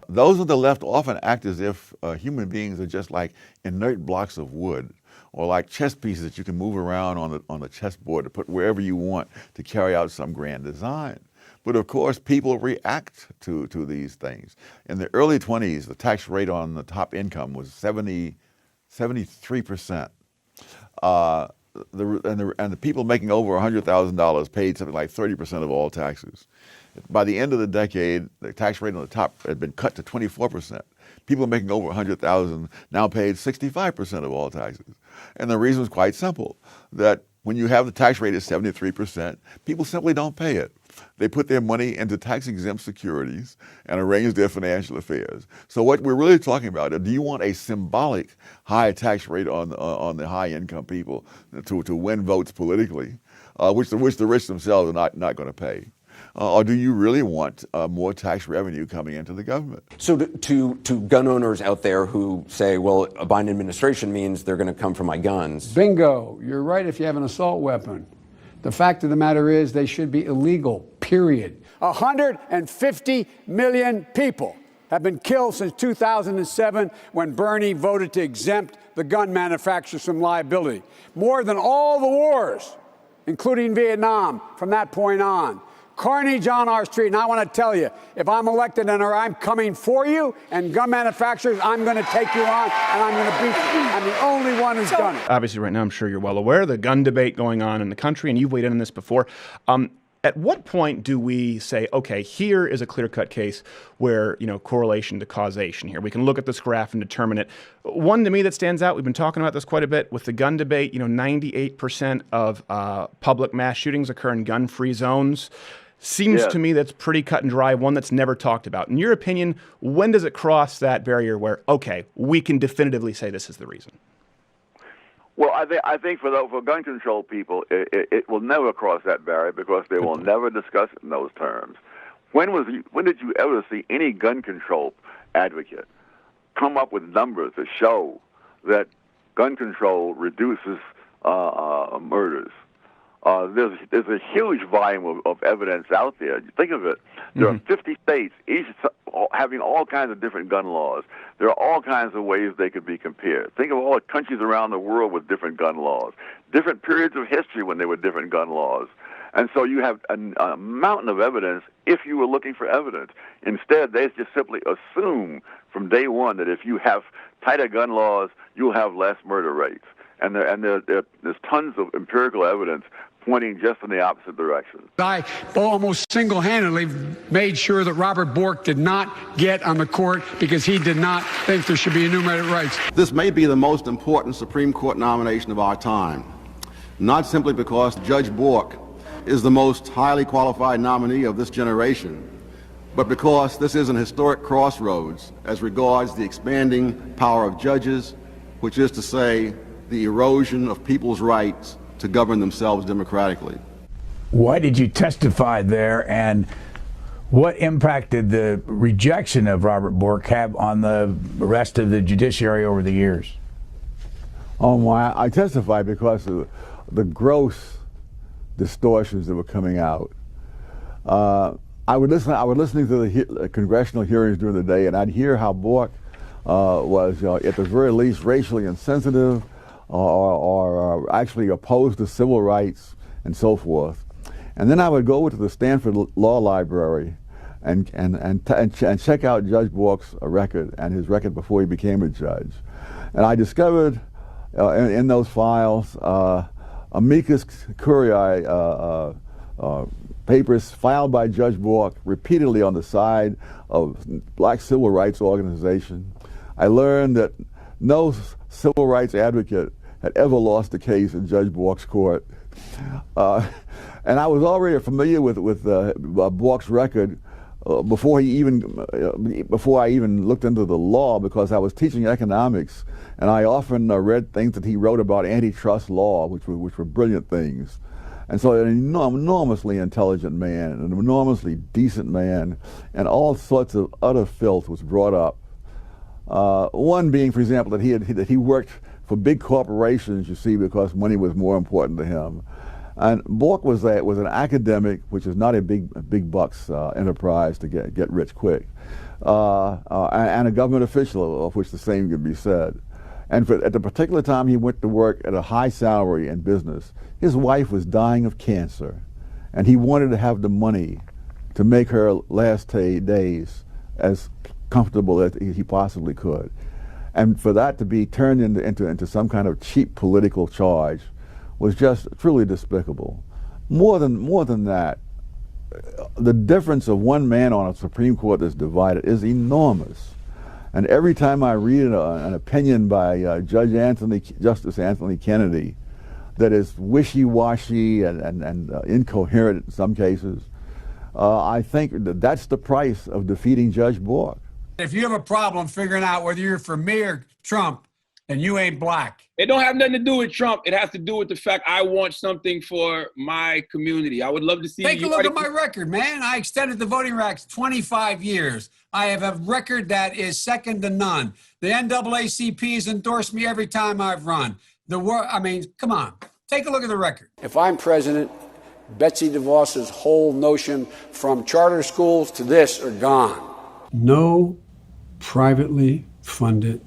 Those of the left often act as if human beings are just like inert blocks of wood, or like chess pieces that you can move around on the chessboard to put wherever you want to carry out some grand design. But of course, people react to these things. In the early 20s, the tax rate on the top income was 73%. And the people making over $100,000 paid something like 30% of all taxes. By the end of the decade, the tax rate on the top had been cut to 24%. People making over $100,000 now paid 65% of all taxes. And the reason was quite simple, that when you have the tax rate at 73%, people simply don't pay it. They put their money into tax-exempt securities and arrange their financial affairs. So what we're really talking about, do you want a symbolic high tax rate on the high-income people to win votes politically, which the rich themselves are not going to pay? Or do you really want more tax revenue coming into the government? So to gun owners out there who say, well, a Biden administration means they're going to come for my guns. Bingo. You're right if you have an assault weapon. The fact of the matter is they should be illegal, period. 150 million people have been killed since 2007 when Bernie voted to exempt the gun manufacturers from liability. More than all the wars, including Vietnam, from that point on. Carnage on our street, and I want to tell you, if I'm elected and I'm coming for you and gun manufacturers, I'm going to take you on and I'm going to beat you. I'm the only one who's done it. Obviously, right now, I'm sure you're well aware of the gun debate going on in the country, and you've weighed in on this before. At what point do we say, okay, here is a clear-cut case where, correlation to causation here? We can look at this graph and determine it. One to me that stands out, we've been talking about this quite a bit with the gun debate, 98% of public mass shootings occur in gun-free zones. Seems to me that's pretty cut and dry, one that's never talked about. In your opinion, when does it cross that barrier where, okay, we can definitively say this is the reason? Well, I think for gun control people, it will never cross that barrier because they will never discuss it in those terms. When did you ever see any gun control advocate come up with numbers to show that gun control reduces murders? There's a huge volume of evidence out there. Think of it. There are 50 states, each having all kinds of different gun laws. There are all kinds of ways they could be compared. Think of all the countries around the world with different gun laws, different periods of history when there were different gun laws. And so you have a mountain of evidence if you were looking for evidence. Instead, they just simply assume from day one that if you have tighter gun laws, you'll have less murder rates. And there's tons of empirical evidence pointing just in the opposite direction. I almost single-handedly made sure that Robert Bork did not get on the court because he did not think there should be enumerated rights. This may be the most important Supreme Court nomination of our time, not simply because Judge Bork is the most highly qualified nominee of this generation, but because this is an historic crossroads as regards the expanding power of judges, which is to say, the erosion of people's rights to govern themselves democratically. Why did you testify there, and what impact did the rejection of Robert Bork have on the rest of the judiciary over the years? I testified because of the gross distortions that were coming out. I was listening to the congressional hearings during the day, and I'd hear how Bork was, at the very least, racially insensitive, or actually opposed to civil rights and so forth. And then I would go over to the Stanford Law Library and check out Judge Bork's record and his record before he became a judge. And I discovered in those files amicus curiae papers filed by Judge Bork repeatedly on the side of black civil rights organization. I learned that no civil rights advocate had ever lost a case in Judge Bork's court. And I was already familiar with Bork's record before I even looked into the law, because I was teaching economics, and I often read things that he wrote about antitrust law, which were brilliant things. And so an enormously intelligent man, an enormously decent man, and all sorts of utter filth was brought up. One being, for example, that he worked for big corporations, you see, because money was more important to him. And Bork was an academic, which is not a big bucks enterprise to get rich quick, and a government official, of which the same could be said. And at the particular time he went to work at a high salary in business, his wife was dying of cancer, and he wanted to have the money to make her last days as comfortable as he possibly could. And for that to be turned into some kind of cheap political charge was just truly despicable. More than that, the difference of one man on a Supreme Court that's divided is enormous. And every time I read an opinion by Justice Anthony Kennedy that is wishy-washy and incoherent in some cases, I think that's the price of defeating Judge Bork. If you have a problem figuring out whether you're for me or Trump, and you ain't black. It don't have nothing to do with Trump. It has to do with the fact I want something for my community. I would love to see. Take a look at my record, man. I extended the voting rights 25 years. I have a record that is second to none. The NAACP has endorsed me every time I've run. Come on. Take a look at the record. If I'm president, Betsy DeVos's whole notion from charter schools to this are gone. No privately funded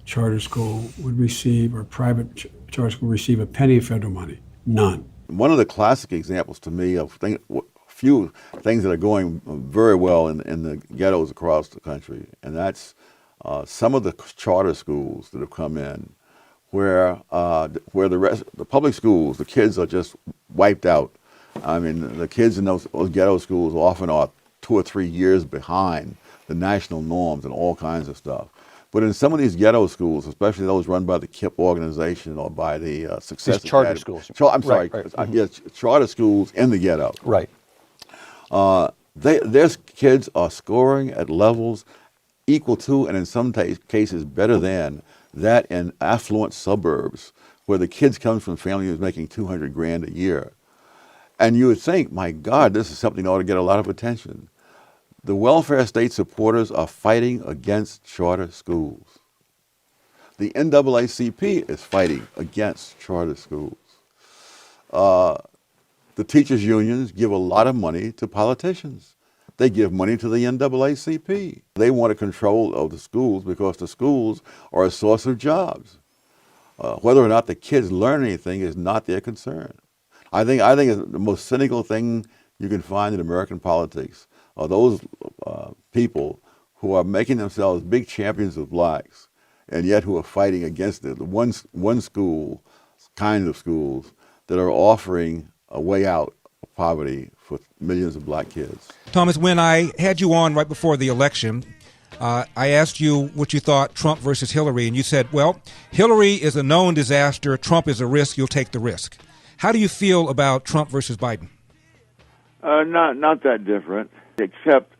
charter school would receive, or private charter school receive, a penny of federal money. None. One of the classic examples to me of few things that are going very well in the ghettos across the country, and that's some of the charter schools that have come in, where the public schools, the kids are just wiped out. I mean, the kids in those ghetto schools often are 2 or 3 years behind the national norms and all kinds of stuff. But in some of these ghetto schools, especially those run by the KIPP organization or by the Success These charter Academy, schools. I'm sorry, right. Yes, charter schools in the ghetto. Right. Their kids are scoring at levels equal to, and in some cases better than, that in affluent suburbs where the kids come from families making $200,000 a year. And you would think, my God, this is something that ought to get a lot of attention. The welfare state supporters are fighting against charter schools. The NAACP is fighting against charter schools. The teachers' unions give a lot of money to politicians. They give money to the NAACP. They want a control of the schools because the schools are a source of jobs. Whether or not the kids learn anything is not their concern. I think it's the most cynical thing you can find in American politics are those people who are making themselves big champions of blacks, and yet who are fighting against the one school, kind of schools that are offering a way out of poverty for millions of black kids. Thomas, when I had you on right before the election, I asked you what you thought Trump versus Hillary, and you said, well, Hillary is a known disaster, Trump is a risk, you'll take the risk. How do you feel about Trump versus Biden? Not that different, except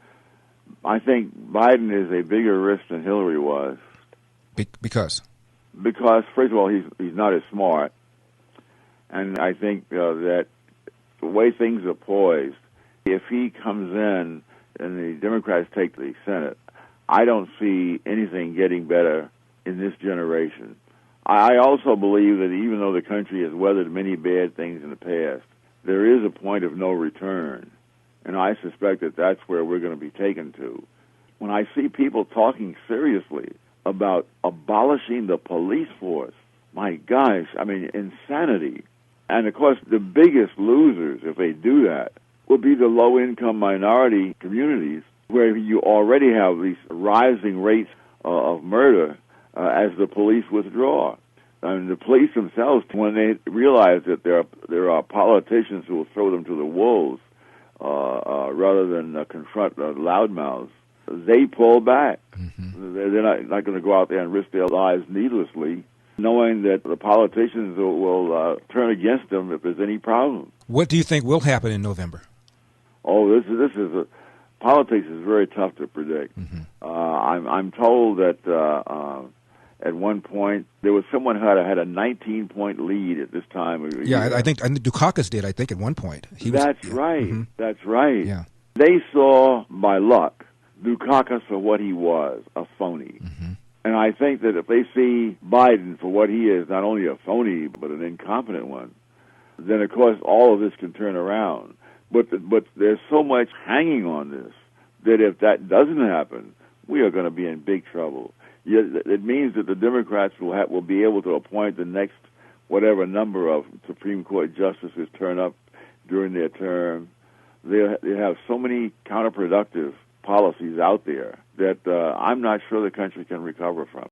I think Biden is a bigger risk than Hillary was. Because? Because, first of all, he's not as smart. And I think that the way things are poised, if he comes in and the Democrats take the Senate, I don't see anything getting better in this generation. I also believe that even though the country has weathered many bad things in the past, there is a point of no return. And I suspect that that's where we're going to be taken to. When I see people talking seriously about abolishing the police force, my gosh, I mean, insanity. And, of course, the biggest losers, if they do that, will be the low-income minority communities where you already have these rising rates of murder as the police withdraw. And the police themselves, when they realize that there are politicians who will throw them to the wolves rather than confront loudmouths, they pull back. Mm-hmm. They're not going to go out there and risk their lives needlessly, knowing that the politicians will turn against them if there's any problem. What do you think will happen in November? Oh, politics is very tough to predict. Mm-hmm. I'm told that at one point there was someone who had a 19-point lead at this time. Yeah, I think Dukakis did. I think at one point That's right. Mm-hmm. That's right. Yeah, they saw by luck Dukakis for what he was, a phony. Mm-hmm. And I think that if they see Biden for what he is, not only a phony, but an incompetent one, then of course all of this can turn around. But there's so much hanging on this that if that doesn't happen, we are going to be in big trouble. It means that the Democrats will be able to appoint the next whatever number of Supreme Court justices turn up during their term. They have so many counterproductive policies out there that I'm not sure the country can recover from.